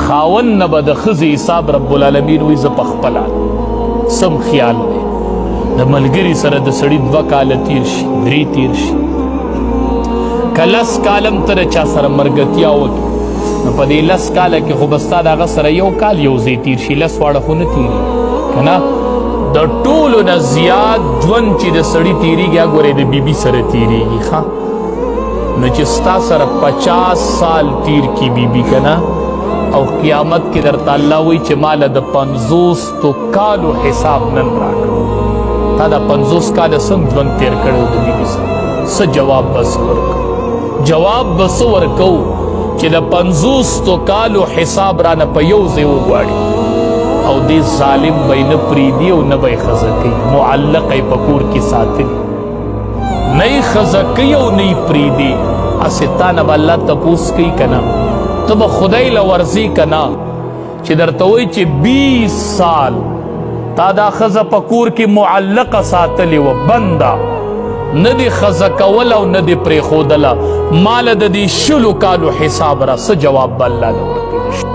خاون نه به د ښځې حساب رب العالمین وایي زه پخپله سم خیال دی د ملګري سره د سړي 2 کاله تیر شي 3 تیر شي که 10 کالم ته د چا سره ملګرتیا وکړي نو په دې 10 کاله کې خو به ستا د هغه سره 1 کال یو ځای تیر شي 10 واړه خو نه تیري که نه د ټولو نه زیات ژوند چې د سړي تیریږي هغه ګورې د بیبي سره تیریږي ښه نو چې ستا سره 50 سال تیر کی بیبي که نه او قیامت کې درته الله وایي چې ماله د 50 کالو حساب نن راکړو تا دا 50 کاله څنګه ژوند تیر کړی د بیبي سره څه جواب بس ورکو جواب به څه ورکو چې د 50 کالو حساب رانه په یو ځای وغواړي او دې ظالم به یې نه پرېږدي او نه به یې ښځه کوي معلقه یې په کور کې ساتلي نه یې ښځه کوي او نه یې پرېږدي هسې تا نه به الله تپوس کوي که نه ته به خدای له ورځې که نه چې درته وایي چې 20 سال تا دا ښځه په کور کې معلقه ساتلې وه بنده نه دې ښځه کول او نه دې پرېښودله ماله د دې 20 کالو حساب را څه جواب به الله نه ورکوي